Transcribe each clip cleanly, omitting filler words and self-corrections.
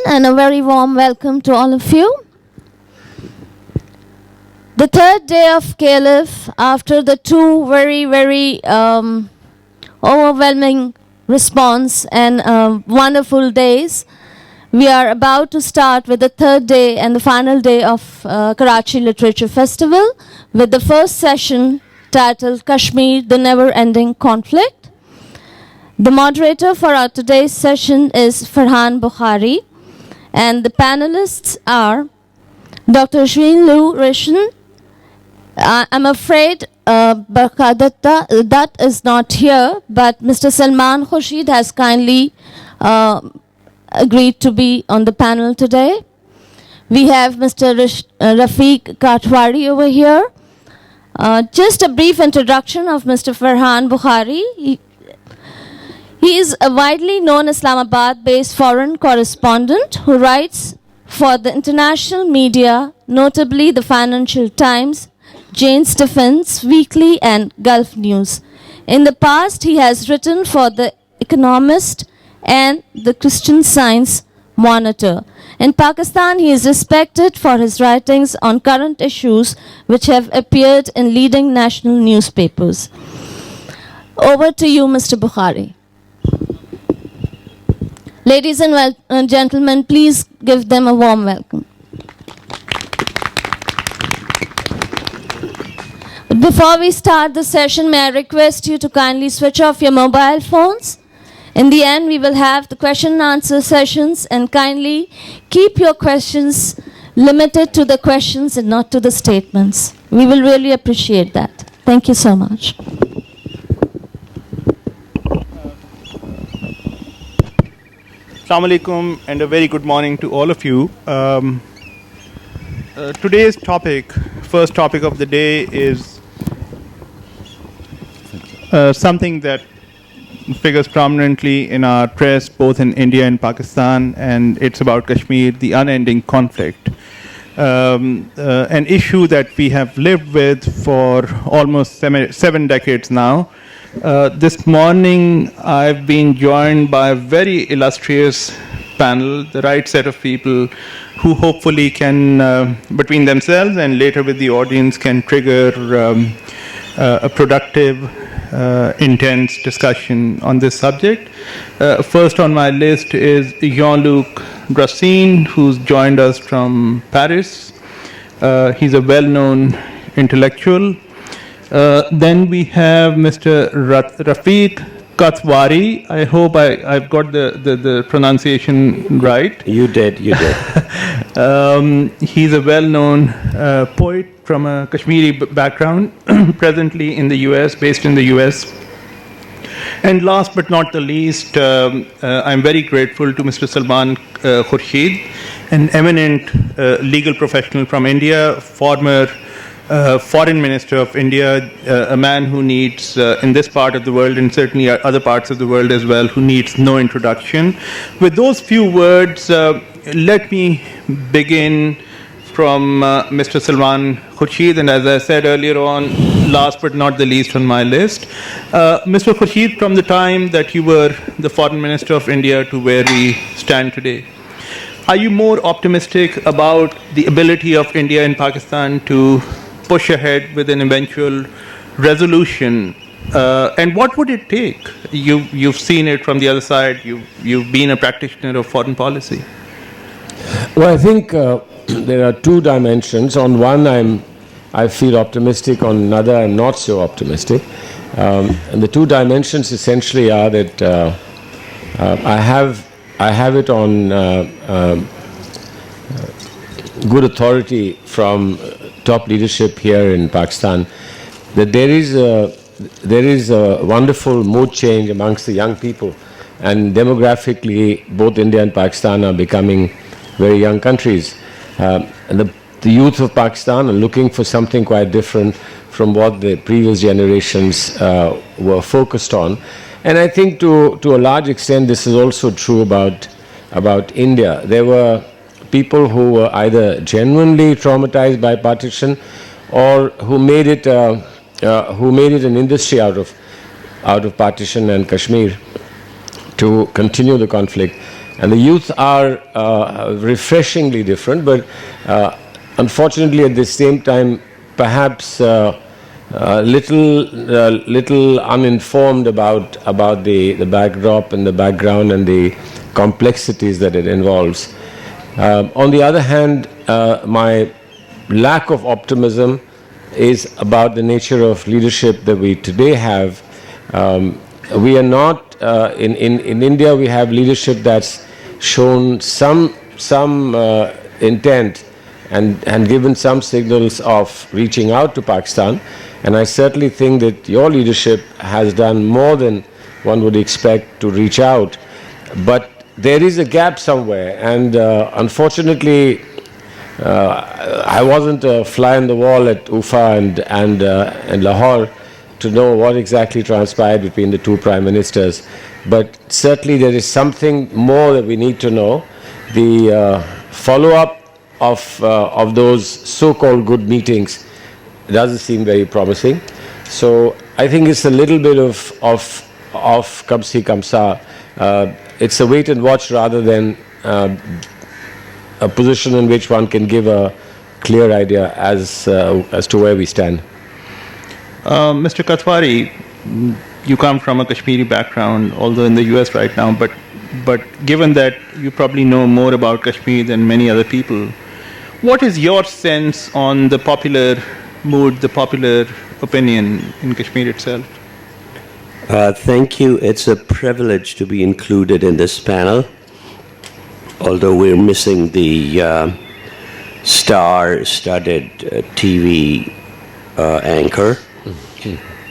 and a very warm welcome to all of you. The third day of Caliph, after the two very overwhelming response and wonderful days, we are about to start with the third day and the final day of Karachi Literature Festival with the first session titled Kashmir The Never Ending Conflict. The moderator for our today's session is Farhan Bukhari, and the panelists are Dr. Shween Lu Rishan. I'm afraid Barkadatta that is not here, but Mr. Salman Khurshid has kindly agreed to be on the panel today. We have Mr. Rafiq Katwari over here. Just a brief introduction of Mr. Farhan Bukhari. He is a widely known Islamabad-based foreign correspondent who writes for the international media, notably the Financial Times, Jane's Defense Weekly and Gulf News. In the past, he has written for The Economist and the Christian Science Monitor. In Pakistan, he is respected for his writings on current issues which have appeared in leading national newspapers. Over to you, Mr. Bukhari. Ladies and gentlemen, please give them a warm welcome. Before we start the session, may I request you to kindly switch off your mobile phones. In the end, we will have the question and answer sessions, and kindly keep your questions limited to the questions and not to the statements. We will really appreciate that. Thank you so much. Assalamu alaikum and a very good morning to all of you. Today's topic, first topic of the day, is something that figures prominently in our press both in India and Pakistan, and it's about Kashmir, the unending conflict. An issue that we have lived with for almost 7 decades now. This morning, I've been joined by a very illustrious panel, the right set of people who hopefully can, between themselves and later with the audience, can trigger a productive, intense discussion on this subject. First on my list is Jean-Luc Racine, who's joined us from Paris. He's a well-known intellectual. Then we have Mr. Rafiq Katwari. I hope I've got the pronunciation right. You did. He's a well-known poet from a Kashmiri background, presently in the US, based in the US. And last but not the least, I'm very grateful to Mr. Salman Khurshid, an eminent legal professional from India, former Foreign Minister of India, a man who needs, in this part of the world and certainly other parts of the world as well, who needs no introduction. With those few words, let me begin from Mr. Salman Khurshid, and as I said earlier on, last but not the least on my list. Mr. Khurshid, from the time that you were the Foreign Minister of India to where we stand today, are you more optimistic about the ability of India and Pakistan to push ahead with an eventual resolution? And what would it take? You've seen it from the other side. You've been a practitioner of foreign policy. Well, I think there are two dimensions. On one, I feel optimistic. On another, I'm not so optimistic. And the two dimensions essentially are that I have it on good authority from top leadership here in Pakistan that there is a wonderful mood change amongst the young people, and demographically both India and Pakistan are becoming very young countries, and the youth of Pakistan are looking for something quite different from what the previous generations were focused on. And I think to a large extent this is also true about India. There were people who were either genuinely traumatized by partition or who made it an industry out of partition and Kashmir to continue the conflict. And the youth are refreshingly different, but unfortunately at the same time, perhaps little uninformed about the backdrop and the background and the complexities that it involves. On the other hand, my lack of optimism is about the nature of leadership that we today have. We are not in India. We have leadership that's shown some intent and given some signals of reaching out to Pakistan. And I certainly think that your leadership has done more than one would expect to reach out. But there is a gap somewhere, and unfortunately, I wasn't a fly on the wall at Ufa and Lahore to know what exactly transpired between the two prime ministers. But certainly there is something more that we need to know. The follow-up of those so-called good meetings doesn't seem very promising. So I think it's a little bit of kam si kam sa. It's a wait and watch rather than a position in which one can give a clear idea as to where we stand. Mr. Katwari, you come from a Kashmiri background, although in the US right now, but given that you probably know more about Kashmir than many other people, what is your sense on the popular mood, the popular opinion in Kashmir itself? Thank you. It's a privilege to be included in this panel, although we're missing the star-studded TV anchor.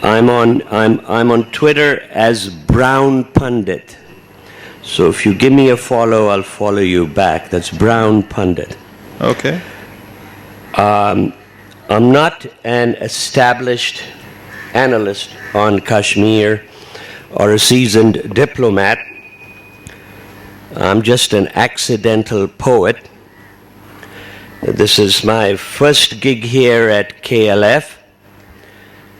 I'm on Twitter as Brown Pundit. So if you give me a follow, I'll follow you back. That's Brown Pundit. Okay. I'm not an established analyst on Kashmir or a seasoned diplomat. I'm just an accidental poet. This is my first gig here at KLF,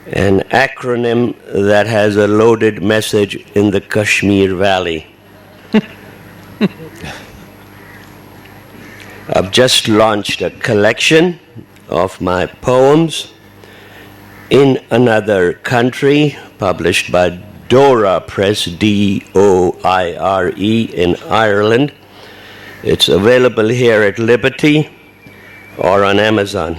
an acronym that has a loaded message in the Kashmir Valley. I've just launched a collection of my poems, In Another Country, published by Dora Press, Doire, in Ireland. It's available here at Liberty or on Amazon.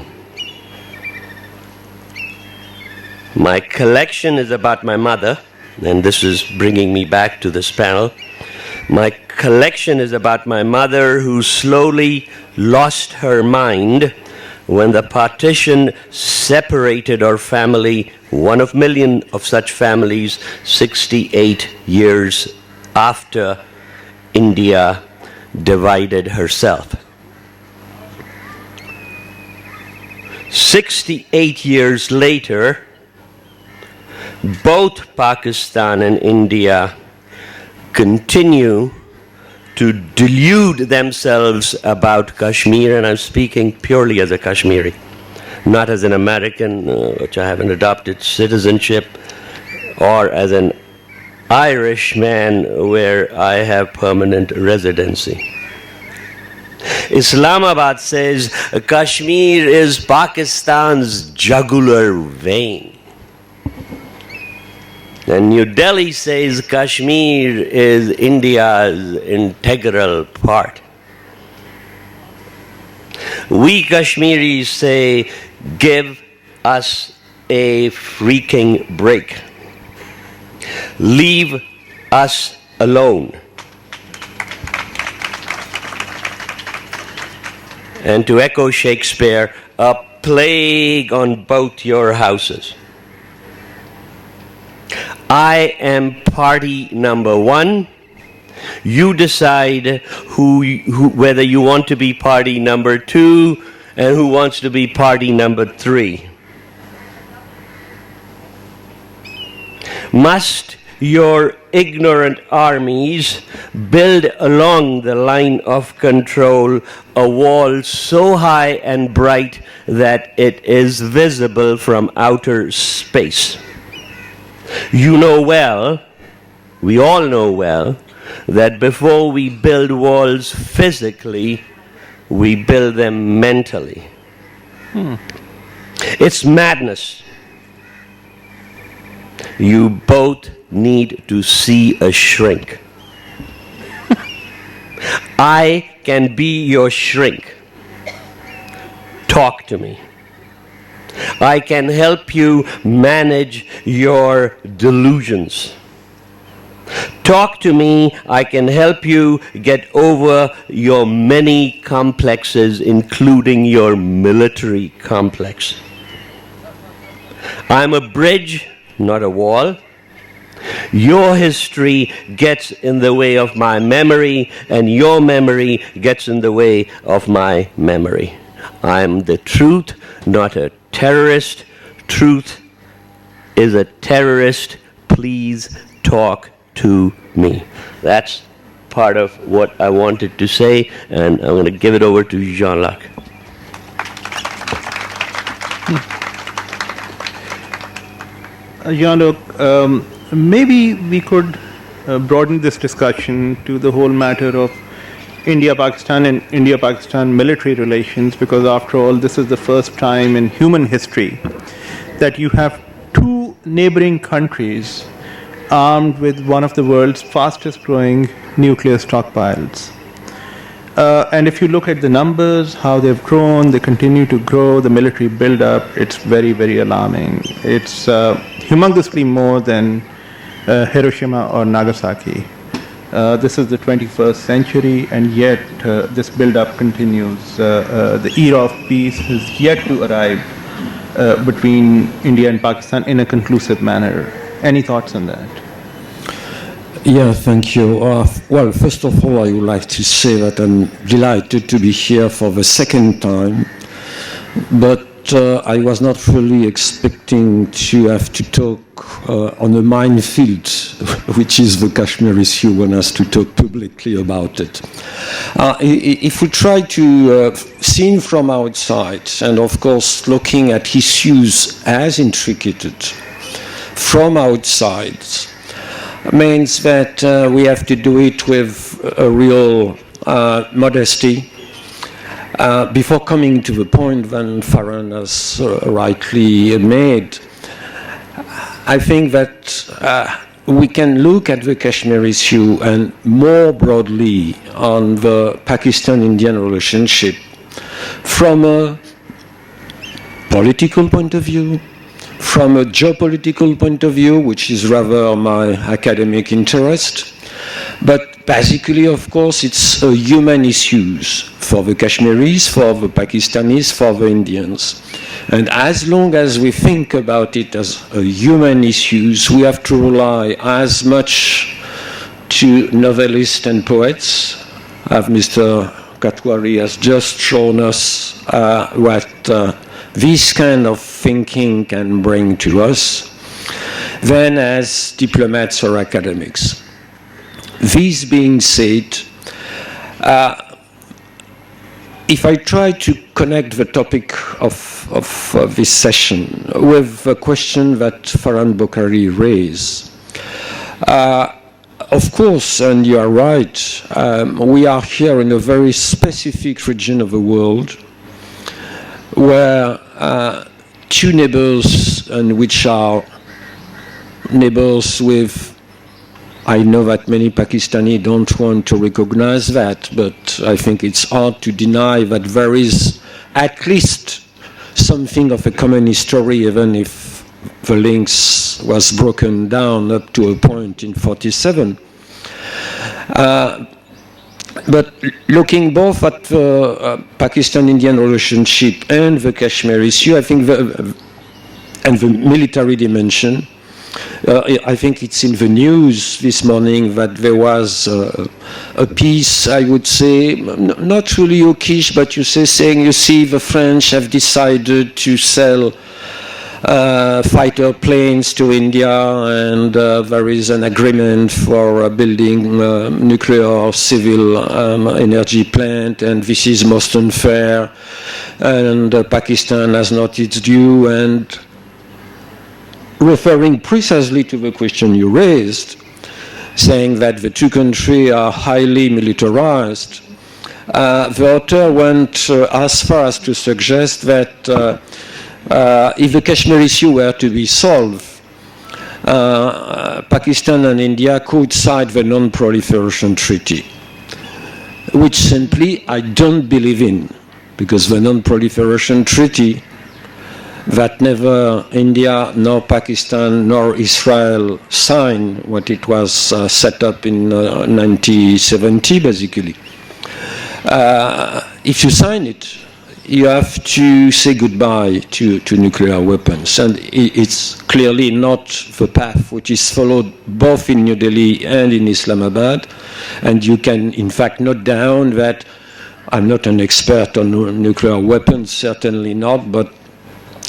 My collection is about my mother, and this is bringing me back to this panel. My collection is about my mother who slowly lost her mind when the partition separated our family, one of million of such families, 68 years after India divided herself. 68 years later, both Pakistan and India continue to delude themselves about Kashmir, and I'm speaking purely as a Kashmiri, not as an American, which I haven't adopted citizenship, or as an Irishman where I have permanent residency. Islamabad says Kashmir is Pakistan's jugular vein. And New Delhi says Kashmir is India's integral part. We Kashmiris say, give us a freaking break. Leave us alone. And to echo Shakespeare, a plague on both your houses. I am party number one. You decide whether you want to be party number two and who wants to be party number three. Must your ignorant armies build along the line of control a wall so high and bright that it is visible from outer space? You know well, we all know well, that before we build walls physically, we build them mentally. It's madness. You both need to see a shrink. I can be your shrink. Talk to me. I can help you manage your delusions. Talk to me. I can help you get over your many complexes, including your military complex. I'm a bridge, not a wall. Your history gets in the way of my memory, and your memory gets in the way of my memory. I'm the truth, not a terrorist. Truth is a terrorist. Please talk to me. That's part of what I wanted to say, and I'm going to give it over to Jean-Luc. Jean-Luc, maybe we could broaden this discussion to the whole matter of India-Pakistan and India-Pakistan military relations, because after all, this is the first time in human history that you have two neighboring countries armed with one of the world's fastest growing nuclear stockpiles. And if you look at the numbers, how they've grown, they continue to grow, the military buildup, it's very, very alarming. It's humongously more than Hiroshima or Nagasaki. This is the 21st century, and yet this buildup continues. The era of peace has yet to arrive between India and Pakistan in a conclusive manner. Any thoughts on that? Yeah, thank you. Well, first of all, I would like to say that I'm delighted to be here for the second time, but I was not really expecting to have to talk on a minefield, which is the Kashmir issue, when asked to talk publicly about it. If we try to see from outside, and of course looking at issues as intricate from outside, means that we have to do it with a real modesty. Before coming to the point that Farhan has rightly made, I think that we can look at the Kashmir issue and more broadly on the Pakistan-Indian relationship from a political point of view, from a geopolitical point of view, which is rather my academic interest, but basically, of course, it's a human issues for the Kashmiris, for the Pakistanis, for the Indians. And as long as we think about it as a human issues, we have to rely as much to novelists and poets, as Mr. Katwari has just shown us what this kind of thinking can bring to us, than as diplomats or academics. This being said, if I try to connect the topic of this session with a question that Farhan Bokhari raised, of course, and you are right, we are here in a very specific region of the world where two neighbors, and which are neighbors with, I know that many Pakistani don't want to recognize that, but I think it's hard to deny that there is at least something of a common history, even if the links was broken down up to a point in 1947. But looking both at the Pakistan-Indian relationship and the Kashmir issue, I think, and the military dimension, I think it's in the news this morning that there was a piece, I would say, not really hawkish, but saying, you see, the French have decided to sell fighter planes to India, and there is an agreement for building nuclear or civil energy plant, and this is most unfair, and Pakistan has not its due. And referring precisely to the question you raised, saying that the two countries are highly militarized, the author went as far as to suggest that if the Kashmir issue were to be solved, Pakistan and India could sign the Non-Proliferation Treaty, which simply I don't believe in, because the Non-Proliferation Treaty that never India, nor Pakistan, nor Israel signed when it was set up in 1970, basically. If you sign it, you have to say goodbye to nuclear weapons. And it's clearly not the path which is followed both in New Delhi and in Islamabad. And you can, in fact, note down that I'm not an expert on nuclear weapons, certainly not, but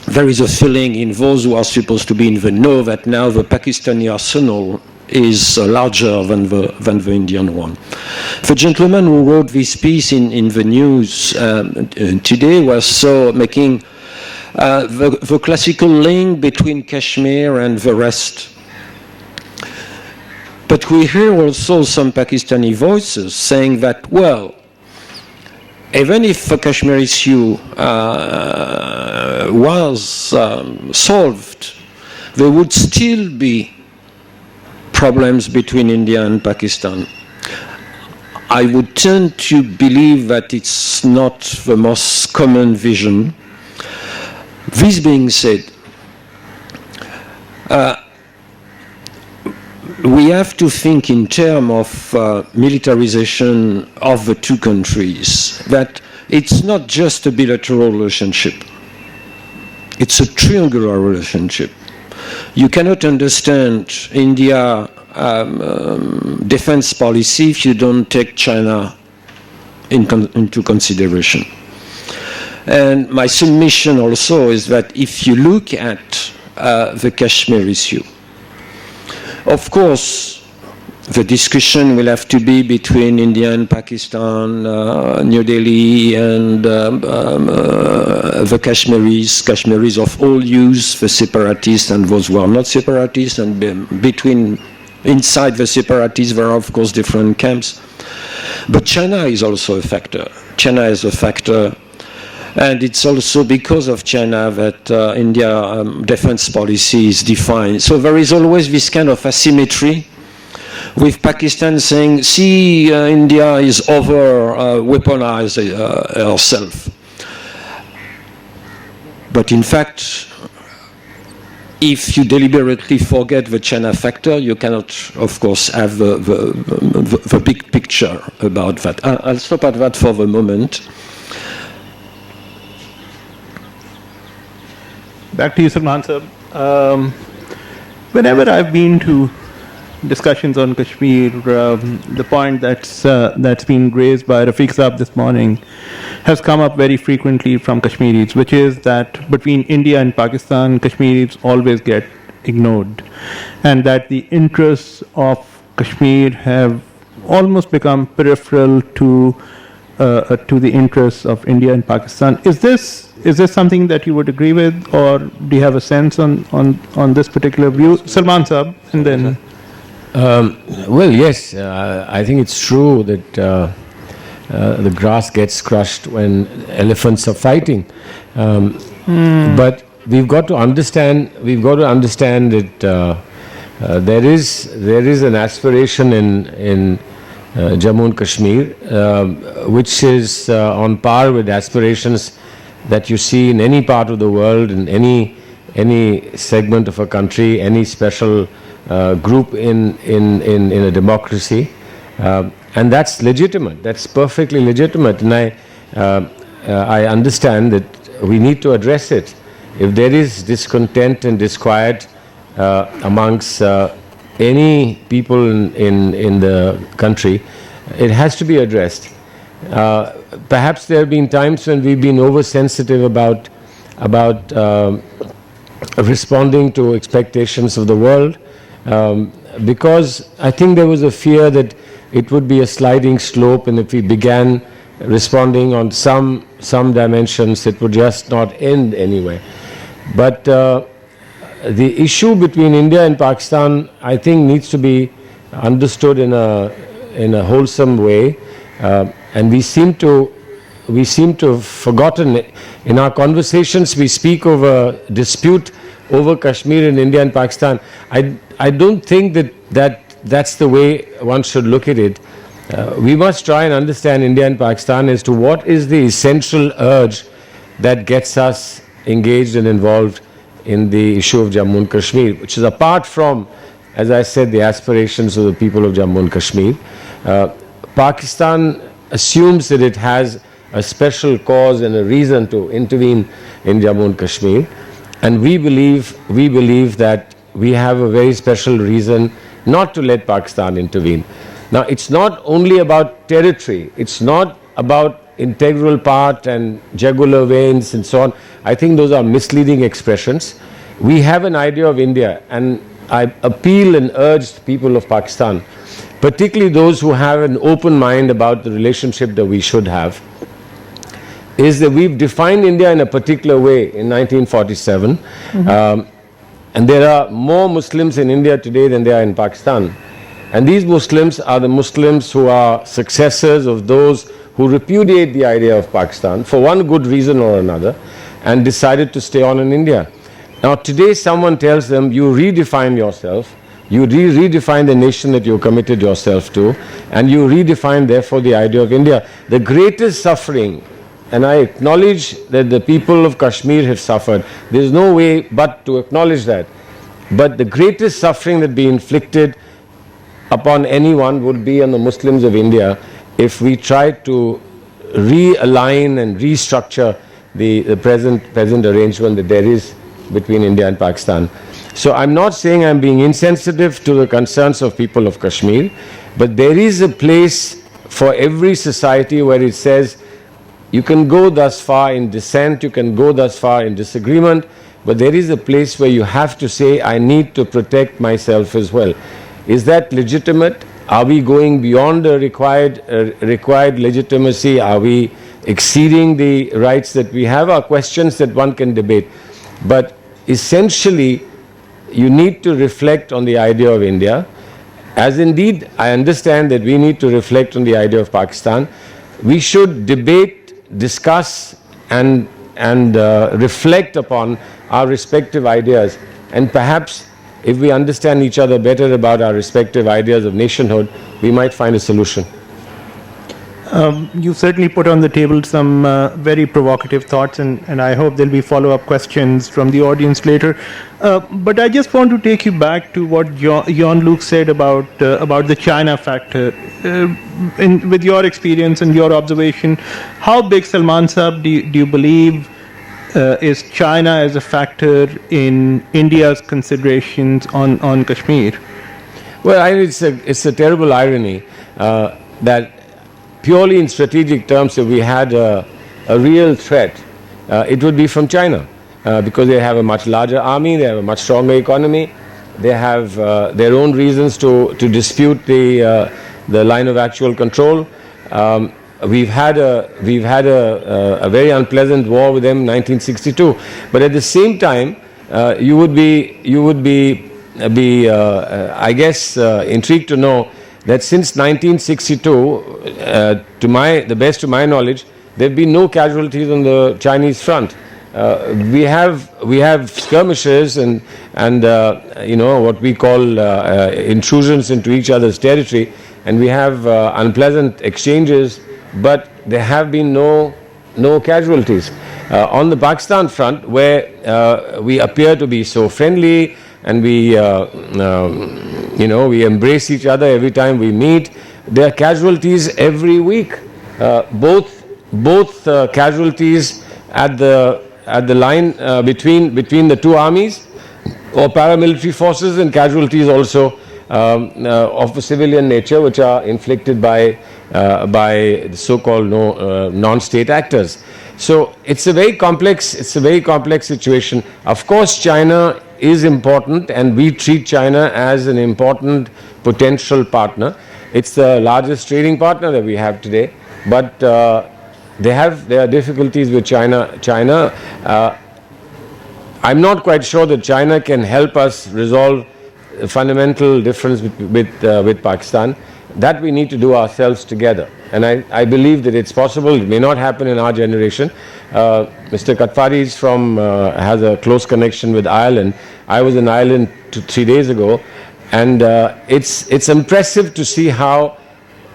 there is a feeling in those who are supposed to be in the know that now the Pakistani arsenal is larger than the Indian one. The gentleman who wrote this piece in the news today was so making the classical link between Kashmir and the rest. But we hear also some Pakistani voices saying that, well, even if the Kashmir issue was solved, there would still be problems between India and Pakistan. I would tend to believe that it's not the most common vision. This being said, we have to think in terms of militarization of the two countries, that it's not just a bilateral relationship. It's a triangular relationship. You cannot understand India defense policy if you don't take China into consideration. And my submission also is that if you look at the Kashmir issue, of course, the discussion will have to be between India and Pakistan, New Delhi, and the Kashmiris of all use, the separatists and those who are not separatists, and inside the separatists there are of course different camps. But China is also a factor. China is a factor, and it's also because of China that India defense policy is defined. So there is always this kind of asymmetry, with Pakistan saying, see, India is over-weaponized herself. But in fact, if you deliberately forget the China factor, you cannot, of course, have the big picture about that. I'll stop at that for the moment. Back to you, Salman sir. Whenever I've been to discussions on Kashmir, the point that's been raised by Rafiq Saab this morning has come up very frequently from Kashmiris, which is that between India and Pakistan, Kashmiris always get ignored, and that the interests of Kashmir have almost become peripheral to the interests of India and Pakistan. Is this something that you would agree with, or do you have a sense on this particular view? Salman Saab, and then... Well, yes, I think it's true that the grass gets crushed when elephants are fighting. But we've got to understand that there is an aspiration in Jammu and Kashmir, which is on par with aspirations that you see in any part of the world, in any segment of a country, any special group in a democracy, and that's legitimate. That's perfectly legitimate, and I understand that we need to address it. If there is discontent and disquiet amongst any people in the country, it has to be addressed. Perhaps there have been times when we've been oversensitive about responding to expectations of the world. Because I think there was a fear that it would be a sliding slope, and if we began responding on some dimensions, it would just not end anyway. But the issue between India and Pakistan, I think, needs to be understood in a wholesome way, and we seem to have forgotten it. In our conversations, we speak of a dispute over Kashmir in India and Pakistan. I don't think that's the way one should look at it. We must try and understand India and Pakistan as to what is the essential urge that gets us engaged and involved in the issue of Jammu and Kashmir, which is apart from, as I said, the aspirations of the people of Jammu and Kashmir. Pakistan assumes that it has a special cause and a reason to intervene in Jammu and Kashmir, and we believe that we have a very special reason not to let Pakistan intervene. Now, it's not only about territory, it's not about integral part and jugular veins and so on. I think those are misleading expressions. We have an idea of India, and I appeal and urge the people of Pakistan, particularly those who have an open mind about the relationship that we should have, is that we've defined India in a particular way in 1947. And there are more Muslims in India today than there are in Pakistan. And these Muslims are the Muslims who are successors of those who repudiate the idea of Pakistan for one good reason or another and decided to stay on in India. Now today someone tells them, you redefine yourself, you redefine the nation that you committed yourself to, and you redefine therefore the idea of India. The greatest suffering, and I acknowledge that the people of Kashmir have suffered, there is no way but to acknowledge that, but the greatest suffering that be inflicted upon anyone would be on the Muslims of India if we try to realign and restructure the present arrangement that there is between India and Pakistan. So I'm not saying I'm being insensitive to the concerns of people of Kashmir, but there is a place for every society where it says you can go thus far in dissent, you can go thus far in disagreement, but there is a place where you have to say, I need to protect myself as well. Is that legitimate? Are we going beyond the required legitimacy? Are we exceeding the rights that we have? Are questions that one can debate. But essentially, you need to reflect on the idea of India, as indeed I understand that we need to reflect on the idea of Pakistan. We should debate, discuss, and reflect upon our respective ideas, and perhaps if we understand each other better about our respective ideas of nationhood, we might find a solution. You certainly put on the table some very provocative thoughts, and I hope there'll be follow-up questions from the audience later. But I just want to take you back to what Jean-Luc said about the China factor. With your experience and your observation, how big, Salman Saab, do you believe is China as a factor in India's considerations on Kashmir? Well, it's a terrible irony that purely in strategic terms, if we had a real threat, it would be from China, because they have a much larger army, they have a much stronger economy, they have their own reasons to dispute the line of actual control. We've had a very unpleasant war with them in 1962, but at the same time, you would be I guess intrigued to know that since 1962, to the best of my knowledge, there have been no casualties on the Chinese front. We have skirmishes and what we call intrusions into each other's territory, and we have unpleasant exchanges, but there have been no casualties. On the Pakistan front, where we appear to be so friendly and we embrace each other every time we meet, there are casualties every week. Both casualties at the line between the two armies or paramilitary forces, and casualties also of a civilian nature, which are inflicted by the so-called non-state actors. So it's a very complex situation. Of course, China is important, and we treat China as an important potential partner. It's the largest trading partner that we have today, but there are difficulties with China. I'm not quite sure that China can help us resolve fundamental difference with Pakistan, that we need to do ourselves together. And I believe that it's possible. It may not happen in our generation. Mr. Katwari is has a close connection with Ireland. I was in Ireland 3 days ago, and it's impressive to see how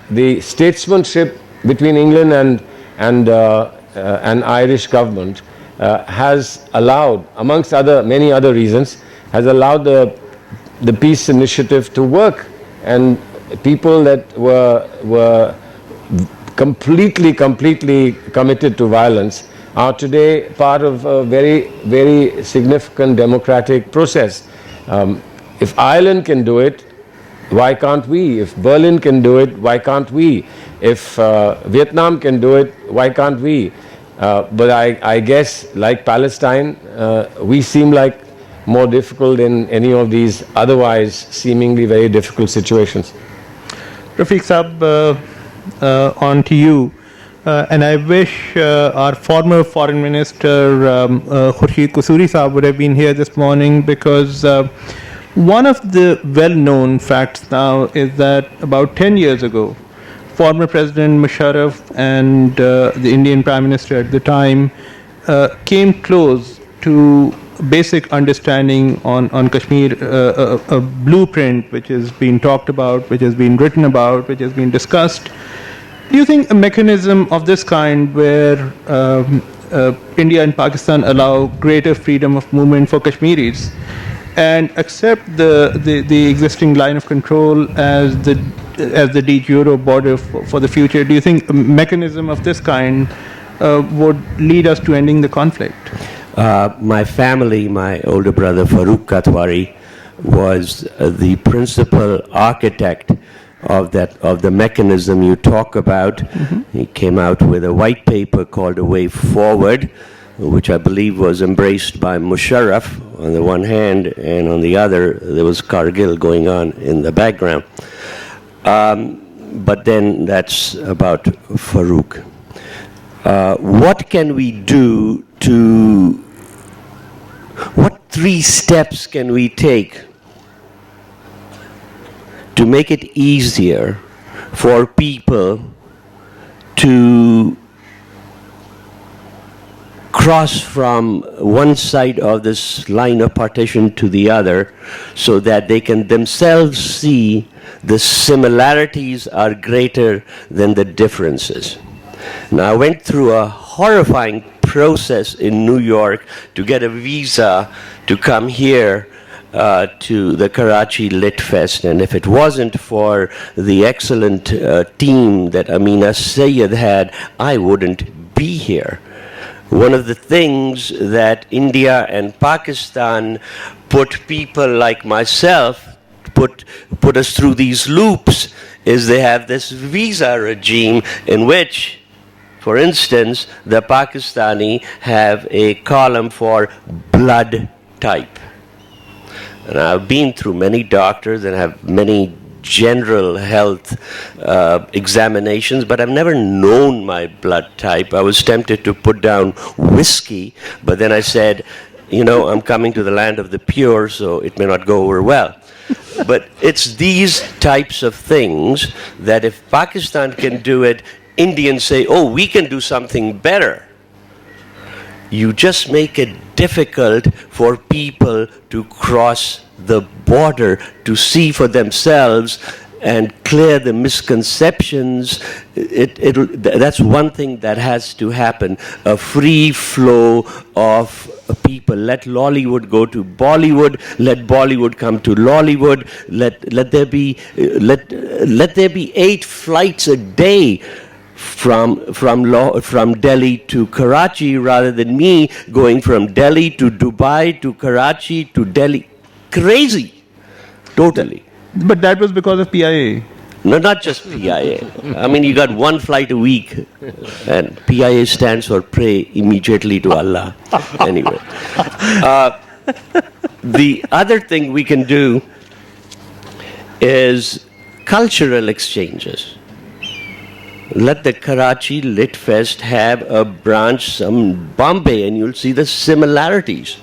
the statesmanship between England and Irish government has allowed, amongst many other reasons, has allowed the peace initiative to work, and people that were completely committed to violence are today part of a very, very significant democratic process. If Ireland can do it, why can't we? If Berlin can do it, why can't we? If Vietnam can do it, why can't we? But I guess, like Palestine, we seem like more difficult in any of these otherwise seemingly very difficult situations. Rafiq Saab, on to you. And I wish our former Foreign Minister Khurshid Qusuri Saab would have been here this morning, because one of the well-known facts now is that about 10 years ago, former President Musharraf and the Indian Prime Minister at the time came close to basic understanding on Kashmir, a blueprint which has been talked about, which has been written about, which has been discussed. Do you think a mechanism of this kind, where India and Pakistan allow greater freedom of movement for Kashmiris and accept the existing line of control as the de jure border for the future, do you think a mechanism of this kind would lead us to ending the conflict? My family, my older brother Farooq Katwari, was the principal architect of the mechanism you talk about. He came out with a white paper called A Way Forward, which I believe was embraced by Musharraf on the one hand, and on the other there was Kargil going on in the background. But then that's about Farooq. What can we do what 3 steps can we take to make it easier for people to cross from one side of this line of partition to the other, so that they can themselves see the similarities are greater than the differences? Now, I went through a horrifying process in New York to get a visa to come here to the Karachi Lit Fest, and if it wasn't for the excellent team that Amina Sayyed had, I wouldn't be here. One of the things that India and Pakistan put people like myself, put us through these loops, is they have this visa regime in which, for instance, the Pakistani have a column for blood type. And I've been through many doctors and have many general health examinations, but I've never known my blood type. I was tempted to put down whiskey, but then I said, I'm coming to the land of the pure, so it may not go over well. But it's these types of things that if Pakistan can do it, Indians say, oh, we can do something better. You just make it difficult for people to cross the border, to see for themselves and clear the misconceptions. That's one thing that has to happen, a free flow of people. Let Lollywood go to Bollywood, let Bollywood come to Lollywood, let there be 8 flights a day from Delhi to Karachi, rather than me going from Delhi to Dubai to Karachi to Delhi. Crazy. Totally. But that was because of PIA. No, not just PIA. I mean, you got 1 flight a week, and PIA stands for pray immediately to Allah. Anyway. The other thing we can do is cultural exchanges. Let the Karachi Lit Fest have a branch in Bombay, and you'll see the similarities.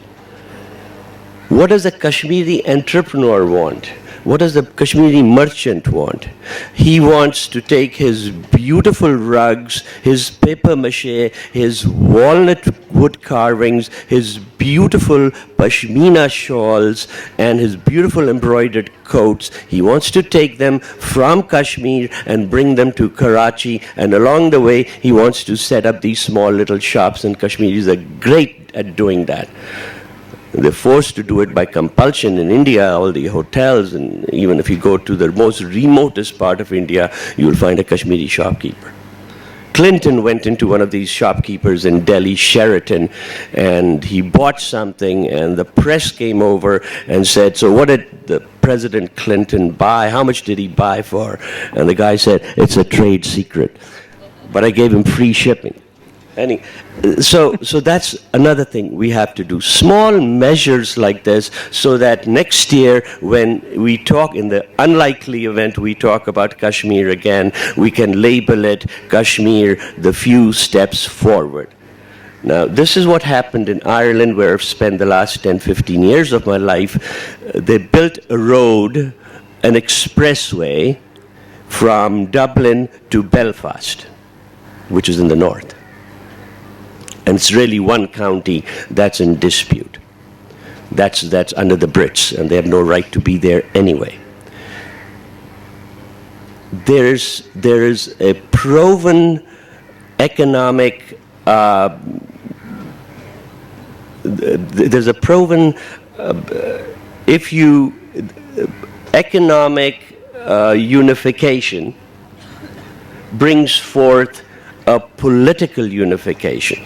What does a Kashmiri entrepreneur want? What does the Kashmiri merchant want? He wants to take his beautiful rugs, his paper mache, his walnut wood carvings, his beautiful pashmina shawls, and his beautiful embroidered coats. He wants to take them from Kashmir and bring them to Karachi, and along the way, he wants to set up these small little shops, and Kashmiris are great at doing that. They're forced to do it by compulsion in India, all the hotels, and even if you go to the most remotest part of India, you'll find a Kashmiri shopkeeper. Clinton went into one of these shopkeepers in Delhi, Sheraton, and he bought something, and the press came over and said, so what did the President Clinton buy? How much did he buy for? And the guy said, it's a trade secret, but I gave him free shipping. So that's another thing we have to do. Small measures like this so that next year when we talk, in the unlikely event we talk about Kashmir again, we can label it Kashmir, the few steps forward. Now, this is what happened in Ireland, where I've spent the last 10, 15 years of my life. They built a road, an expressway, from Dublin to Belfast, which is in the north. And it's really one county that's in dispute. That's under the Brits, and they have no right to be there anyway. There's a proven economic, economic unification brings forth a political unification.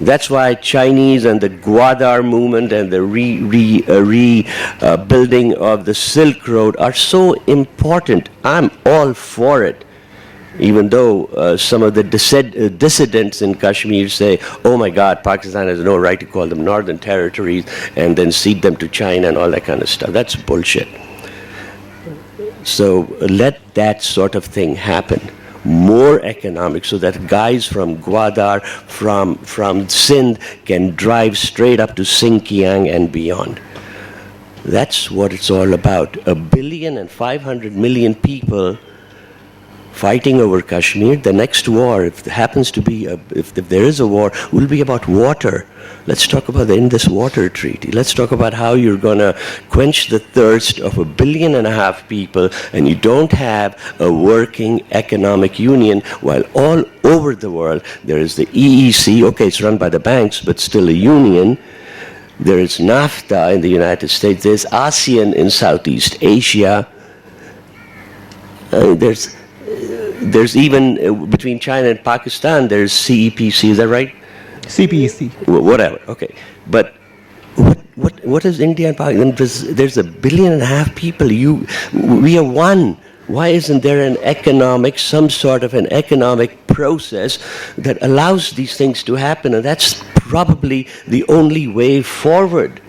That's why Chinese and the Gwadar movement and the rebuilding of the Silk Road are so important. I'm all for it. Even though some of the dissidents in Kashmir say, oh my God, Pakistan has no right to call them northern territories and then cede them to China and all that kind of stuff. That's bullshit. So let that sort of thing happen. More economic, so that guys from Gwadar, from Sindh can drive straight up to Sinkiang and beyond. That's what it's all about. 1,500,000,000 people fighting over Kashmir. The next war, if there happens to be, if there is a war, will be about water. Let's talk about the Indus Water Treaty. Let's talk about how you're going to quench the thirst of 1.5 billion people, and you don't have a working economic union, while all over the world there is the EEC. Okay, it's run by the banks, but still a union. There is NAFTA in the United States. There's ASEAN in Southeast Asia. There's even between China and Pakistan, there's CEPC, is that right? CPEC. Whatever, okay. But what is India and Pakistan? There's 1.5 billion people. We are one. Why isn't there some sort of an economic process that allows these things to happen? And that's probably the only way forward.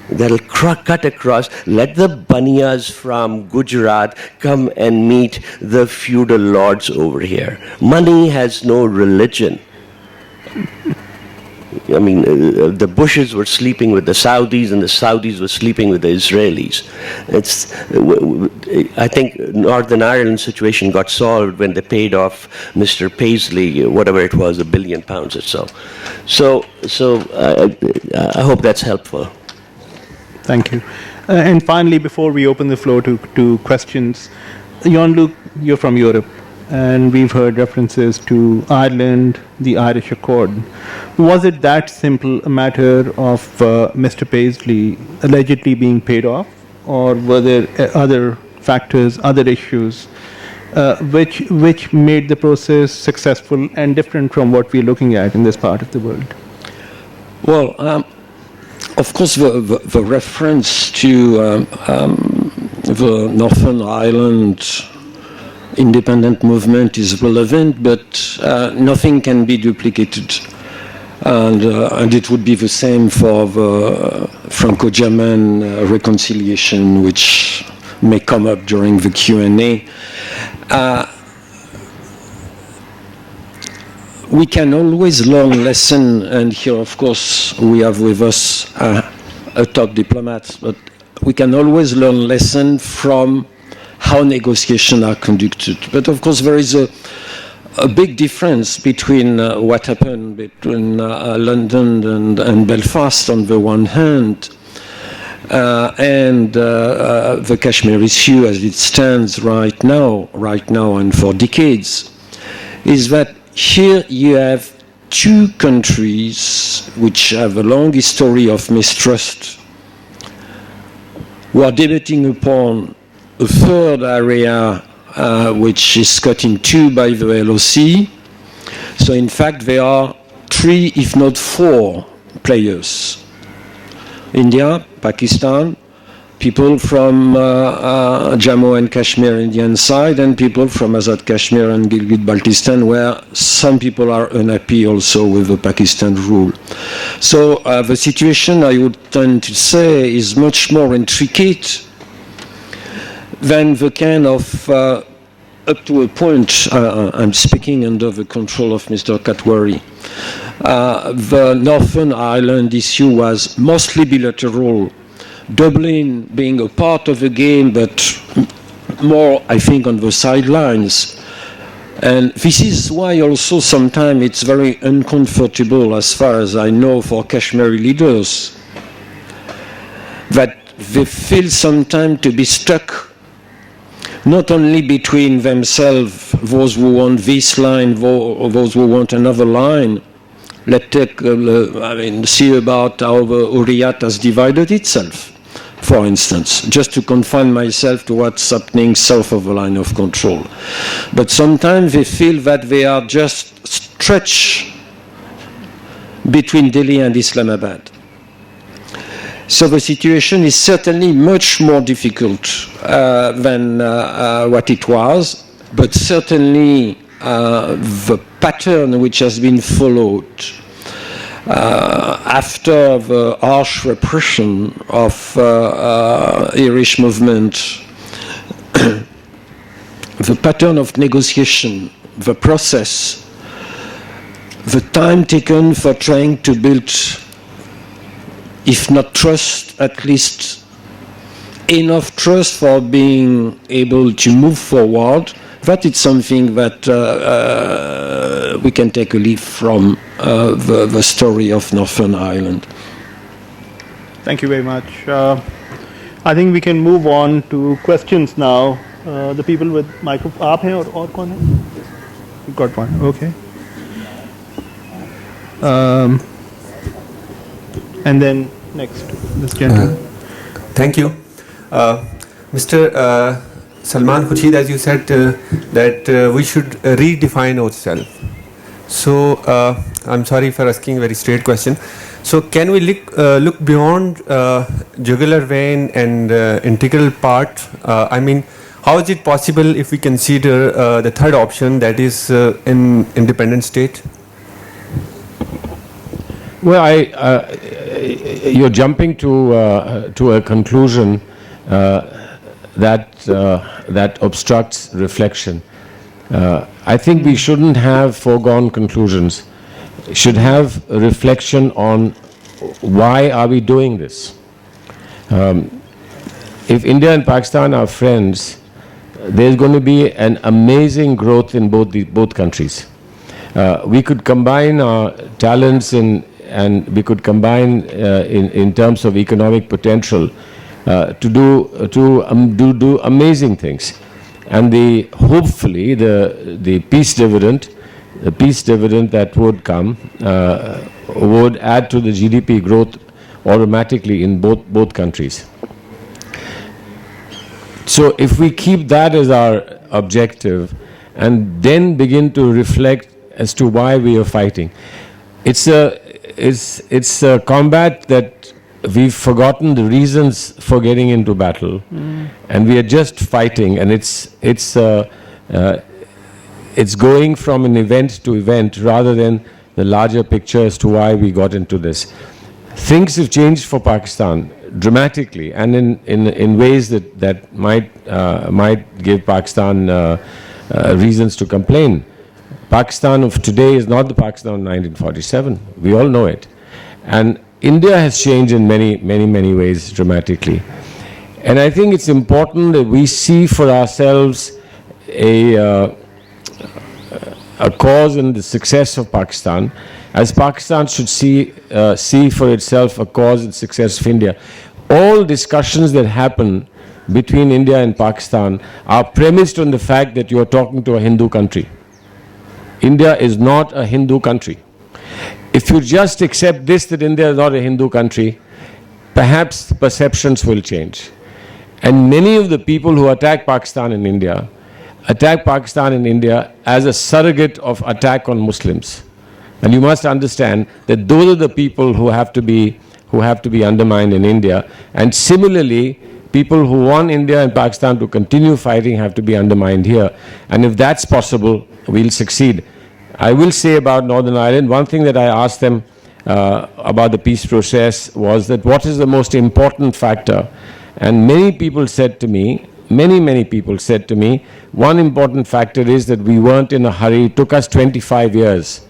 That'll cut across. Let the Baniyas from Gujarat come and meet the feudal lords over here. Money has no religion. I mean, the Bushes were sleeping with the Saudis, and the Saudis were sleeping with the Israelis. I think Northern Ireland situation got solved when they paid off Mr. Paisley, whatever it was, £1 billion or so. So I hope that's helpful. Thank you. And finally, before we open the floor to questions, Jean-Luc, you're from Europe, and we've heard references to Ireland, the Irish Accord. Was it that simple a matter of Mr. Paisley allegedly being paid off, or were there other factors, other issues, which made the process successful and different from what we're looking at in this part of the world? Well, of course, the reference to the Northern Ireland independent movement is relevant, but nothing can be duplicated. And it would be the same for the Franco-German reconciliation, which may come up during the Q&A. We can always learn lesson, and here, of course, we have with us a top diplomat, but we can always learn lessons from how negotiations are conducted. But of course, there is a big difference between what happened between London and Belfast on the one hand, and the Kashmir issue as it stands right now and for decades, is that here you have two countries which have a long history of mistrust, who are debating upon a third area which is cut in two by the LOC. So in fact there are three, if not four, players. India, Pakistan, people from Jammu and Kashmir Indian side, and people from Azad Kashmir and Gilgit-Baltistan, where some people are unhappy also with the Pakistan rule. So the situation, I would tend to say, is much more intricate than the kind of, up to a point, I'm speaking under the control of Mr. Katwari, the Northern Ireland issue was mostly bilateral, Dublin being a part of the game, but more, I think, on the sidelines. And this is why also sometimes it's very uncomfortable, as far as I know, for Kashmiri leaders, that they feel sometimes to be stuck not only between themselves, those who want this line, those who want another line. Let's take, see about how the Hurriyat has divided itself, for instance, just to confine myself to what's happening south of the line of control. But sometimes they feel that they are just stretched between Delhi and Islamabad. So the situation is certainly much more difficult than what it was, but certainly the pattern which has been followed after the harsh repression of Irish movement, the pattern of negotiation, the process, the time taken for trying to build, if not trust, at least enough trust for being able to move forward, that is something that we can take a leaf from the story of Northern Ireland. Thank you very much. I think we can move on to questions now. The people with microphone, आप हैं और कौन है? You got one. Okay. And then next, this gentleman. Thank you. Mr. Salman Khurshid, as you said, that we should redefine ourselves. So, I'm sorry for asking a very straight question. So, can we look beyond jugular vein and integral part? I mean, how is it possible if we consider the third option, that is in independent state? Well, you're jumping to a conclusion that obstructs reflection. I think we shouldn't have foregone conclusions. Should have a reflection on why are we doing this. If India and Pakistan are friends, there's going to be an amazing growth in both countries. We could combine our talents and we could combine in terms of economic potential to do amazing things. And hopefully the peace dividend that would come would add to the GDP growth automatically in both countries. So if we keep that as our objective and then begin to reflect as to why we are fighting, it's a combat that we've forgotten the reasons for getting into battle, and we are just fighting, and it's going from an event to event rather than the larger picture as to why we got into this. Things have changed for Pakistan dramatically, and in ways that might give Pakistan reasons to complain. Pakistan of today is not the Pakistan of 1947. We all know it. And India has changed in many ways dramatically. And I think it's important that we see for ourselves a cause in the success of Pakistan, as Pakistan should see for itself a cause in the success of India. All discussions that happen between India and Pakistan are premised on the fact that you are talking to a Hindu country. India is not a Hindu country. If you just accept this, that India is not a Hindu country, perhaps perceptions will change. And many of the people who attack Pakistan in India as a surrogate of attack on Muslims. And you must understand that those are the people who have to be undermined in India. And similarly, people who want India and Pakistan to continue fighting have to be undermined here. And if that's possible, we'll succeed. I will say about Northern Ireland, one thing that I asked them about the peace process was that what is the most important factor? And many people said to me, many people said to me, one important factor is that we weren't in a hurry. It took us 25 years.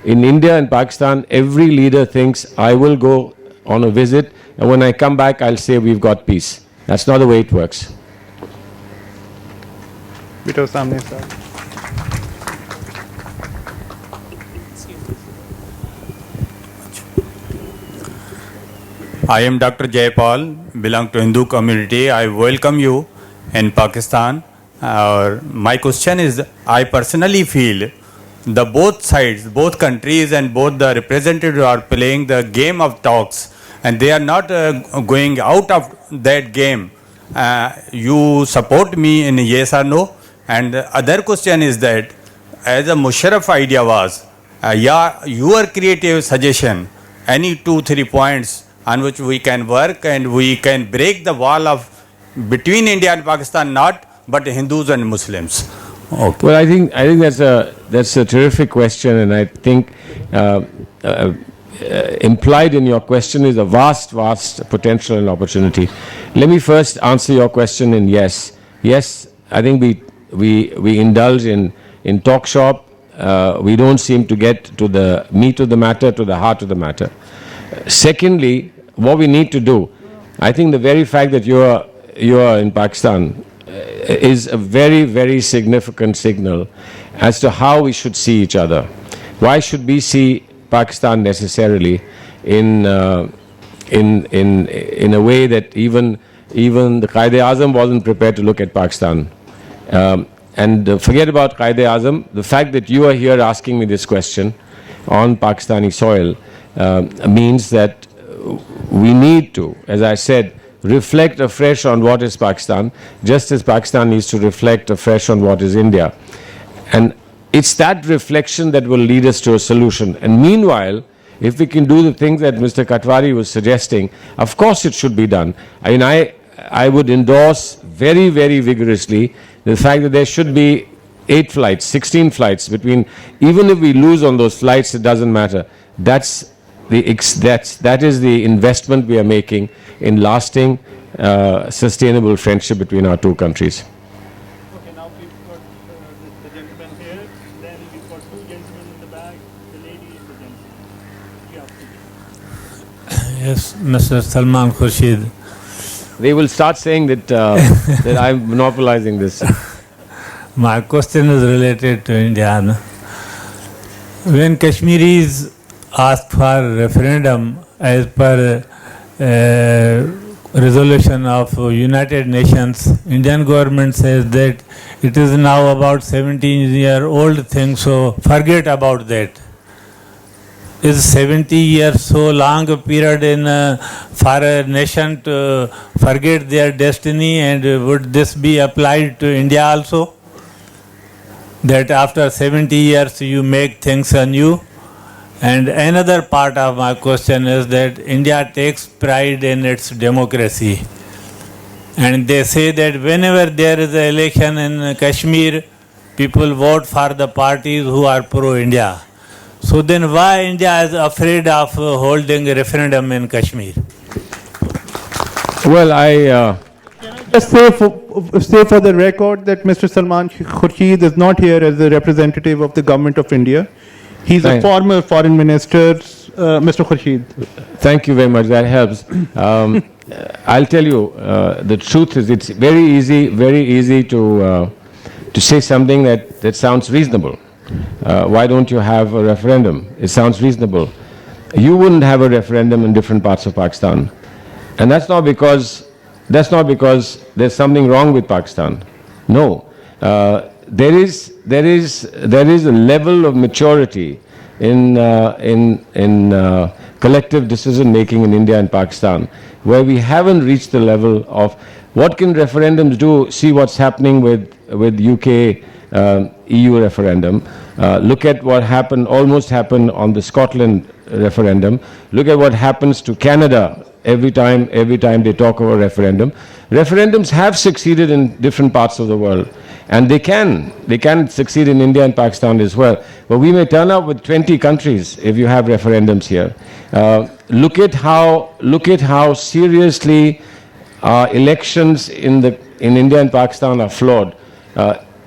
In India and Pakistan, every leader thinks, I will go on a visit, and when I come back, I'll say we've got peace. That's not the way it works. Bito samne sir. I am Dr. Jayapal, belong to Hindu community. I welcome you in Pakistan. My question is, I personally feel the both sides, both countries and both the representatives are playing the game of talks, and they are not going out of that game. You support me in yes or no? And the other question is that, as a Musharraf idea was, your creative suggestion, any 2-3 points on which we can work and we can break the wall of between India and Pakistan, not but Hindus and Muslims. Okay. Well, I think that's a terrific question, and I think implied in your question is a vast potential and opportunity. Let me first answer your question in yes. Yes, I think we indulge in talk shop. We don't seem to get to the meat of the matter, to the heart of the matter. Secondly, what we need to do, I think the very fact that you are in Pakistan is a very significant signal as to how we should see each other. Why should we see Pakistan necessarily in a way that even the Quaid-e-Azam wasn't prepared to look at Pakistan? And forget about Quaid-e-Azam. The fact that you are here asking me this question on Pakistani soil means that we need to, as I said, reflect afresh on what is Pakistan, just as Pakistan needs to reflect afresh on what is India. And it's that reflection that will lead us to a solution. And meanwhile, if we can do the things that Mr. Katwari was suggesting, of course it should be done. I mean, I would endorse very vigorously the fact that there should be 8 flights, 16 flights between, even if we lose on those flights, it doesn't matter. That is the investment we are making in lasting, sustainable friendship between our two countries. Okay, now we've got the gentleman here, then we've got 2 gentlemen in the back, the lady and the gentleman. Yes, Mr. Salman Khurshid. They will start saying that that I'm monopolizing this. My question is related to India. When Kashmiris ask for referendum as per resolution of United Nations, Indian government says that it is now about 17-year-old thing, so forget about that. Is 70 years so long a period for a nation to forget their destiny, and would this be applied to India also? That after 70 years you make things anew? And another part of my question is that India takes pride in its democracy. And they say that whenever there is an election in Kashmir, people vote for the parties who are pro-India. So then why India is afraid of holding a referendum in Kashmir? Well, I Just say for the record that Mr. Salman Khurshid is not here as a representative of the government of India. He's a Right. former foreign minister Mr. Khurshid. Thank you very much. That helps. I'll tell you, the truth is, it's very easy to say something that sounds reasonable. Why don't you have a referendum? It sounds reasonable. You wouldn't have a referendum in different parts of Pakistan, and that's not because there's something wrong with Pakistan. No, there is a level of maturity in collective decision making in India and Pakistan, where we haven't reached the level of what can referendums do. See what's happening with UK EU referendum. Look at what almost happened on the Scotland referendum. Look at what happens to Canada every time they talk of a referendum. Referendums have succeeded in different parts of the world, and they can succeed in India and Pakistan as well. But we may turn up with 20 countries if you have referendums here. Look at how seriously elections in India and Pakistan are flawed.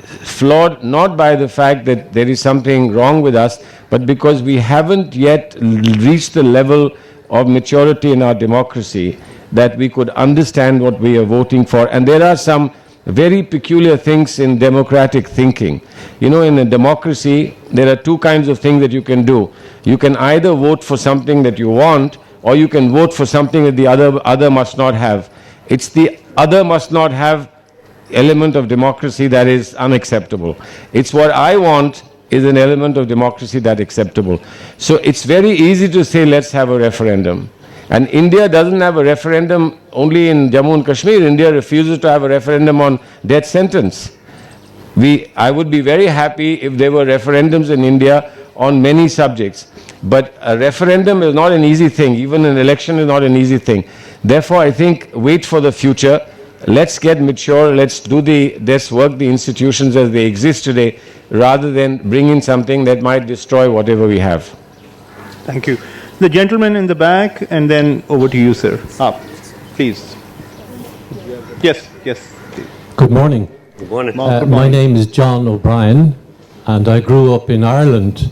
Flawed not by the fact that there is something wrong with us, but because we haven't yet reached the level of maturity in our democracy that we could understand what we are voting for. And there are some very peculiar things in democratic thinking. You know, in a democracy, there are two kinds of things that you can do. You can either vote for something that you want, or you can vote for something that the other must not have. It's the other must not have element of democracy that is unacceptable. It's what I want is an element of democracy that's acceptable. So it's very easy to say, let's have a referendum. And India doesn't have a referendum only in Jammu and Kashmir. India refuses to have a referendum on death sentence. I would be very happy if there were referendums in India on many subjects. But a referendum is not an easy thing. Even an election is not an easy thing. Therefore, I think wait for the future. Let's get mature. Let's work the institutions as they exist today, rather than bring in something that might destroy whatever we have. Thank you. The gentleman in the back, and then over to you, sir. Please. Yes. Good morning. Good morning. My name is John O'Brien, and I grew up in Ireland.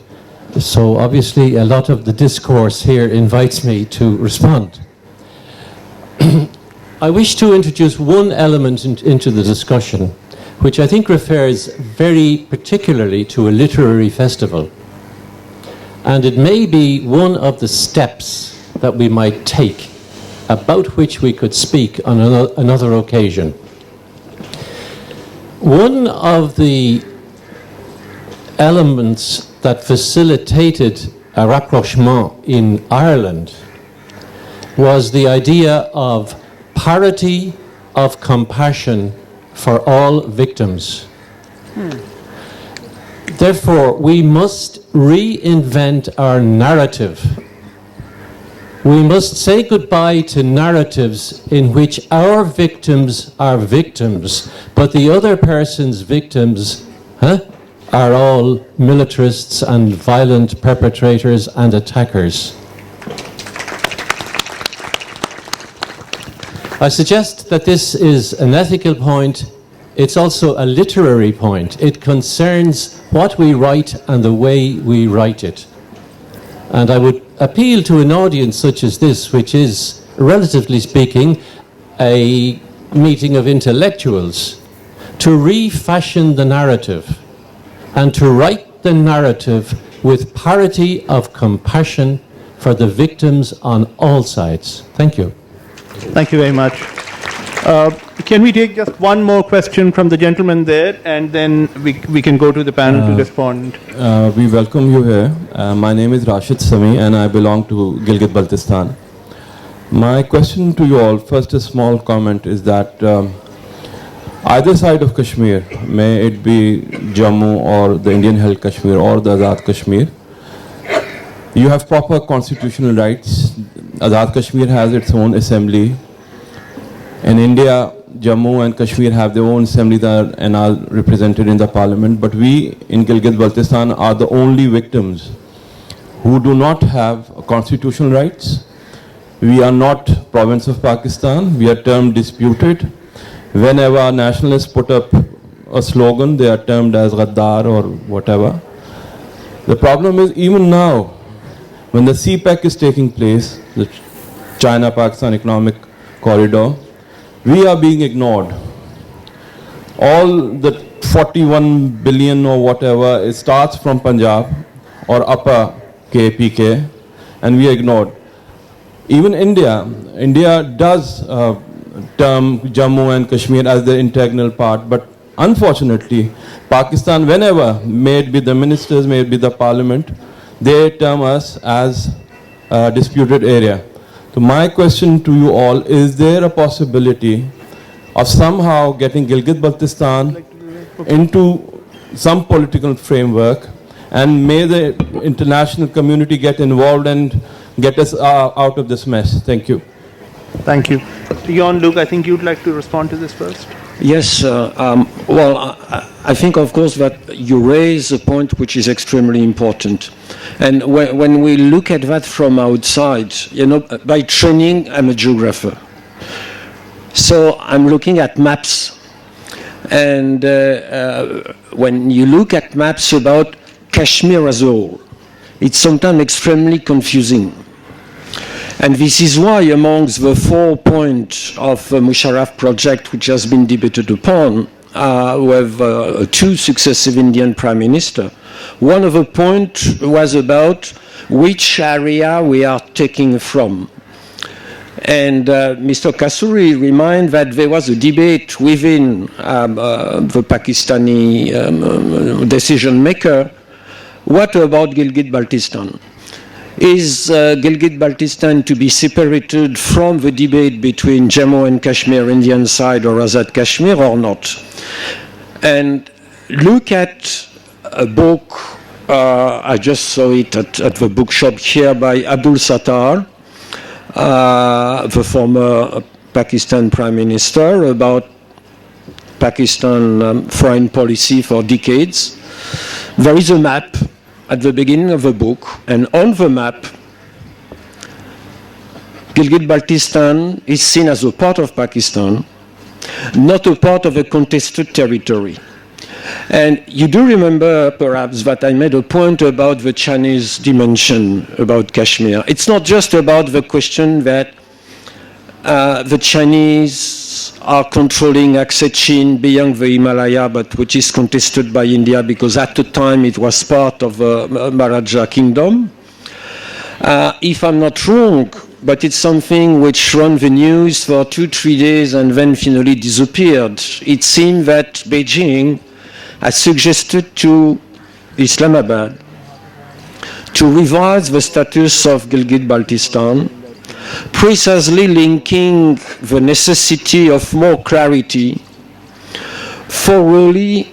So obviously a lot of the discourse here invites me to respond. I wish to introduce one element into the discussion, which I think refers very particularly to a literary festival. And it may be one of the steps that we might take, about which we could speak on another occasion. One of the elements that facilitated a rapprochement in Ireland was the idea of parity of compassion for all victims. Therefore, we must reinvent our narrative. We must say goodbye to narratives in which our victims are victims, but the other person's victims are all militarists and violent perpetrators and attackers. I suggest that this is an ethical point. It's also a literary point. It concerns what we write and the way we write it. And I would appeal to an audience such as this, which is, relatively speaking, a meeting of intellectuals, to refashion the narrative and to write the narrative with parity of compassion for the victims on all sides. Thank you. Thank you very much. Can we take just one more question from the gentleman there, and then we can go to the panel to respond? We welcome you here. My name is Rashid Sami, and I belong to Gilgit-Baltistan. My question to you all, first a small comment, is that either side of Kashmir, may it be Jammu or the Indian-held Kashmir or the Azad Kashmir, you have proper constitutional rights. Azad Kashmir has its own assembly. In India, Jammu and Kashmir have their own assembly and are represented in the parliament. But we in Gilgit-Baltistan are the only victims who do not have constitutional rights. We are not province of Pakistan. We are termed disputed. Whenever nationalists put up a slogan, they are termed as Ghaddar or whatever. The problem is, even now, when the CPEC is taking place, the China-Pakistan Economic Corridor, we are being ignored. All the 41 billion or whatever, it starts from Punjab or upper KPK, and we are ignored. Even India does term Jammu and Kashmir as the integral part, but unfortunately, Pakistan, whenever, may it be the ministers, may it be the parliament, they term us as a disputed area. So my question to you all, is there a possibility of somehow getting Gilgit-Baltistan into some political framework, and may the international community get involved and get us out of this mess? Thank you. Thank you. Jean-Luc, I think you'd like to respond to this first. Yes, well, I think, of course, that you raise a point which is extremely important. And when we look at that from outside, you know, by training, I'm a geographer. So I'm looking at maps. And when you look at maps about Kashmir as a whole, it's sometimes extremely confusing. And this is why amongst the 4 points of the Musharraf project, which has been debated upon with 2 successive Indian prime ministers, one of the points was about which area we are taking from. And Mr. Kasuri reminded that there was a debate within the Pakistani decision maker. What about Gilgit-Baltistan? Is Gilgit-Baltistan to be separated from the debate between Jammu and Kashmir, Indian side, or Azad Kashmir, or not? And look at a book, I just saw it at the bookshop here, by Abdul Sattar, the former Pakistan Prime Minister, about Pakistan foreign policy for decades. There is a map at the beginning of the book, and on the map, Gilgit-Baltistan is seen as a part of Pakistan, not a part of a contested territory. And you do remember, perhaps, that I made a point about the Chinese dimension about Kashmir. It's not just about the question that the Chinese are controlling Aksai Chin beyond the Himalaya, but which is contested by India because at the time it was part of the Maharaja kingdom. If I'm not wrong, but it's something which ran the news for 2-3 days and then finally disappeared. It seemed that Beijing has suggested to Islamabad to revise the status of Gilgit-Baltistan, precisely linking the necessity of more clarity for really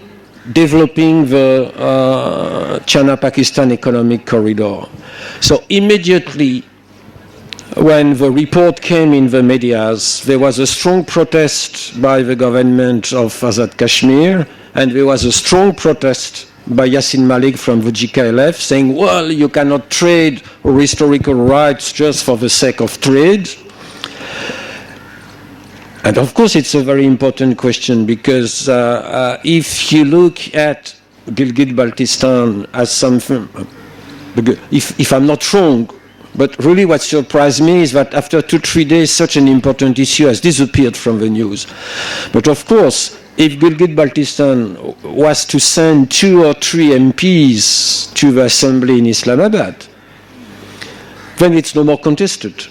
developing the China-Pakistan economic corridor. So immediately when the report came in the medias, there was a strong protest by the government of Azad Kashmir, and there was a strong protest by Yassin Malik from the GKLF saying, well, you cannot trade or historical rights just for the sake of trade. And of course, it's a very important question because if you look at Gilgit-Baltistan as something, if I'm not wrong, but really what surprised me is that after 2-3 days, such an important issue has disappeared from the news. But of course, if Gilgit-Baltistan was to send 2 or 3 MPs to the assembly in Islamabad, then it's no more contested.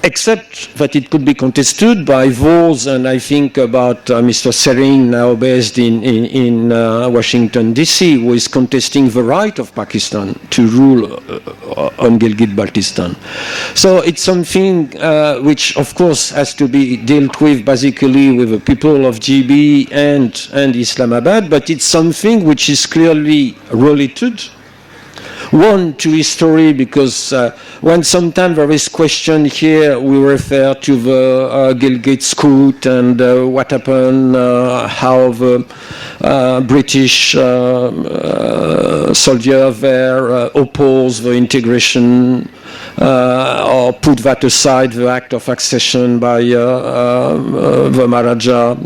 Except that it could be contested by those, and I think about Mr. Sering, now based in Washington, D.C., who is contesting the right of Pakistan to rule on Gilgit-Baltistan. So it's something which, of course, has to be dealt with basically with the people of GB and Islamabad, but it's something which is clearly related. One, to history, because when sometimes there is question here, we refer to the Gilgit Scout and what happened, how the British soldiers there opposed the integration or put that aside, the act of accession by the Maharaja.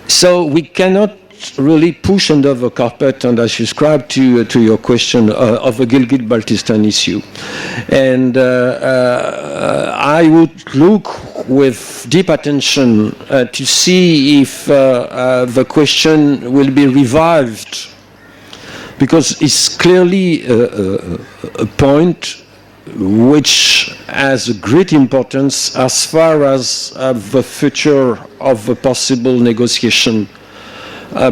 So we cannot not really push under the carpet, and I subscribe to your question of the Gilgit-Baltistan issue. And I would look with deep attention to see if the question will be revived, because it's clearly a point which has a great importance as far as the future of a possible negotiation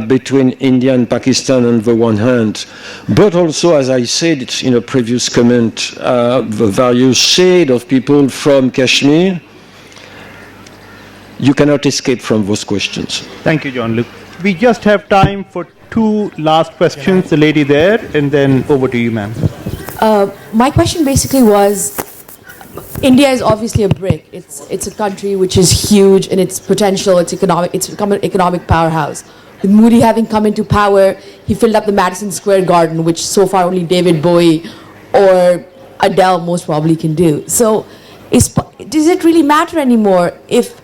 between India and Pakistan on the one hand, but also, as I said in a previous comment, the various shade of people from Kashmir. You cannot escape from those questions. Thank you, John Luke. We just have time for two last questions. The lady there, and then over to you, ma'am. My question basically was, India is obviously a brick. It's a country which is huge in its potential. It's become an economic powerhouse. With Modi having come into power, he filled up the Madison Square Garden, which so far only David Bowie or Adele most probably can do. So, does it really matter anymore if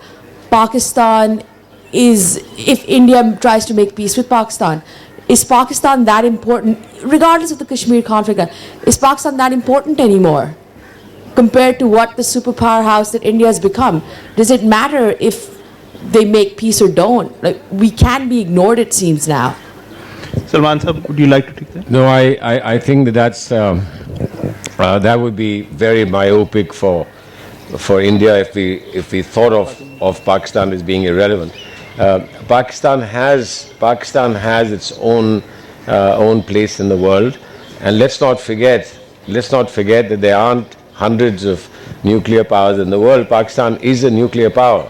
India tries to make peace with Pakistan? Is Pakistan that important, regardless of the Kashmir conflict? Is Pakistan that important anymore compared to what the superpower house that India has become? Does it matter if they make peace or don't? Like, we can be ignored, it seems now. Salman sir, would you like to take that? No, I think that would be very myopic for India if we thought of Pakistan as being irrelevant. Pakistan has its own place in the world, and let's not forget that there aren't hundreds of nuclear powers in the world. Pakistan is a nuclear power,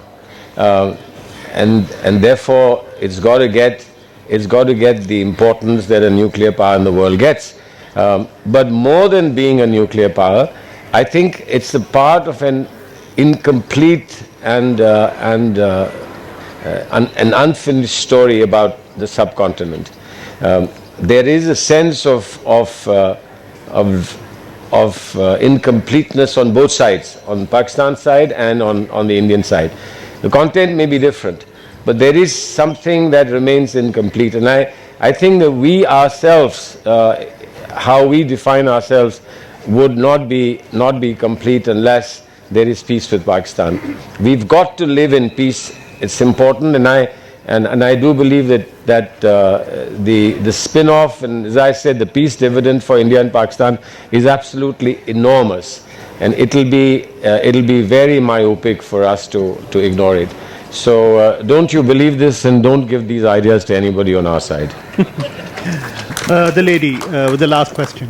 and therefore it's got to get the importance that a nuclear power in the world gets. But more than being a nuclear power, I think it's a part of an incomplete and an unfinished story about the subcontinent. There is a sense of incompleteness on both sides, on Pakistan's side and on the Indian side. The content may be different, but there is something that remains incomplete. And I think that we ourselves, how we define ourselves, would not be complete unless there is peace with Pakistan. We've got to live in peace. It's important, and I do believe that the spin-off, and as I said, the peace dividend for India and Pakistan is absolutely enormous, and it'll be very myopic for us to ignore it. So don't you believe this, and don't give these ideas to anybody on our side. The lady with the last question.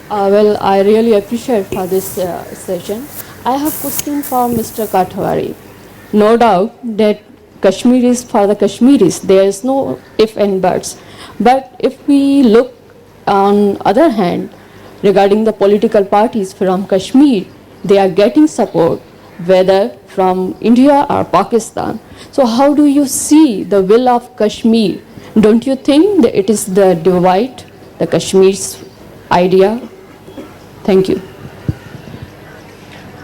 Well, I really appreciate for this session. I have a question for Mr. Kathwari. No doubt that Kashmir is for the Kashmiris. There is no if and buts. But if we look on other hand, regarding the political parties from Kashmir, they are getting support, whether from India or Pakistan. So how do you see the will of Kashmir? Don't you think that it is the divide, the Kashmir's idea? Thank you.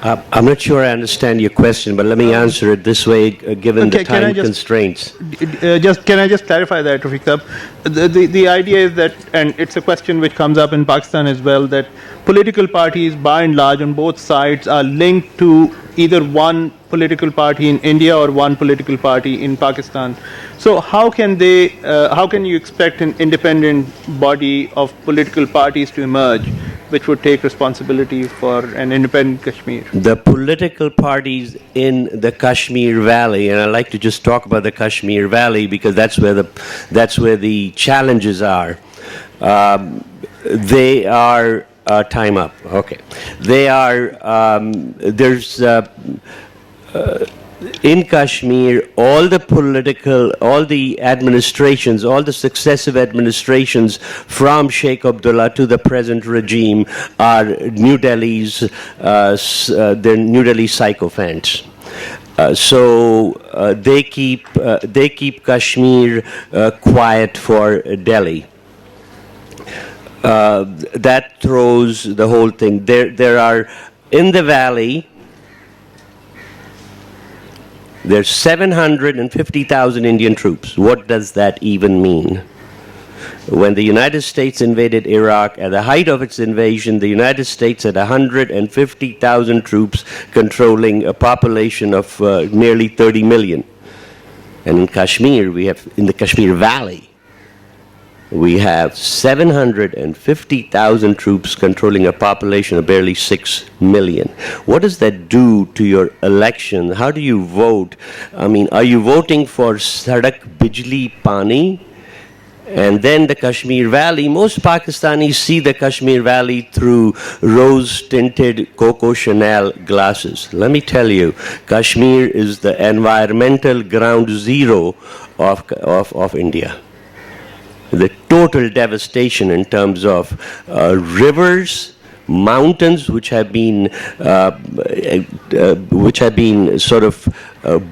I'm not sure I understand your question, but let me answer it this way, given the time constraints. Can I just clarify that, Rafiq Sahab? The idea is that, and it's a question which comes up in Pakistan as well, that political parties, by and large, on both sides, are linked to either one political party in India or one political party in Pakistan. So how can you expect an independent body of political parties to emerge, which would take responsibility for an independent Kashmir? The political parties in the Kashmir Valley, and I like to just talk about the Kashmir Valley because that's where the challenges are. They are time up. Okay, they are. In Kashmir, all the administrations, all the successive administrations from Sheikh Abdullah to the present regime are New Delhi's, they're New Delhi sycophants. So they keep Kashmir quiet for Delhi. That throws the whole thing. There are in the valley. There's 750,000 Indian troops. What does that even mean? When the United States invaded Iraq, at the height of its invasion, the United States had 150,000 troops controlling a population of nearly 30 million. And in Kashmir, in the Kashmir Valley, we have 750,000 troops controlling a population of barely 6 million. What does that do to your election? How do you vote? I mean, are you voting for Sadak Bijli Pani? And then the Kashmir Valley, most Pakistanis see the Kashmir Valley through rose-tinted Coco Chanel glasses. Let me tell you, Kashmir is the environmental ground zero of India. The total devastation in terms of rivers, mountains, which have been sort of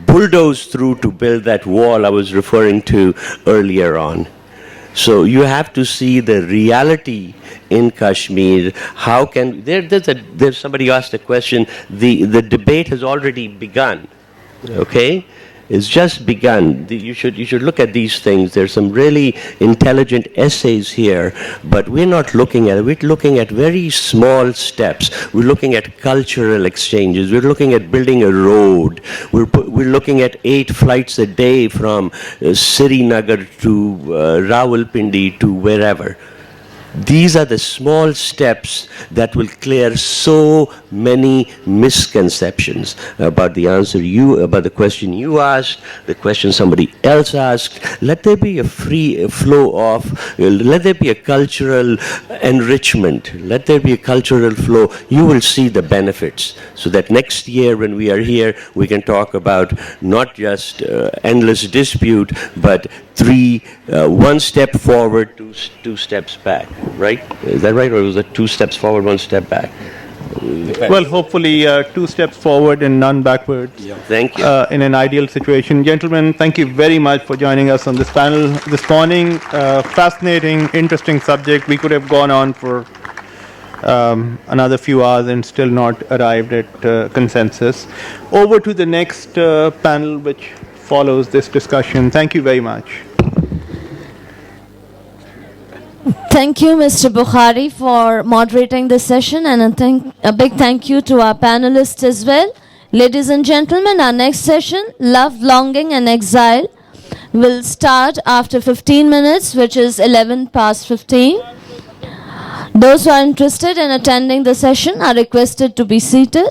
bulldozed through to build that wall I was referring to earlier on. So you have to see the reality in Kashmir. How can there's somebody asked a question. The debate has already begun. Okay, it's just begun. You should look at these things. There's some really intelligent essays here, but we're not looking at it. We're looking at very small steps. We're looking at cultural exchanges. We're looking at building a road. We're looking at 8 flights a day from Srinagar to Rawalpindi to wherever. These are the small steps that will clear so many misconceptions about about the question you asked, the question somebody else asked. Let there be a free flow of, let there be a cultural enrichment. Let there be a cultural flow. You will see the benefits. So that next year when we are here, we can talk about not just endless dispute, but 1 step forward, 2 steps back. Right? Is that right? Or was it 2 steps forward, 1 step back? Well, hopefully 2 steps forward and none backwards. Yeah. Thank you. In an ideal situation. Gentlemen, thank you very much for joining us on this panel this morning. Fascinating, interesting subject. We could have gone on for another few hours and still not arrived at consensus. Over to the next panel which follows this discussion. Thank you very much. Thank you, Mr. Bukhari, for moderating this session, and a big thank you to our panelists as well. Ladies and gentlemen, our next session, Love, Longing and Exile, will start after 15 minutes, which is 11 past 15. Those who are interested in attending the session are requested to be seated.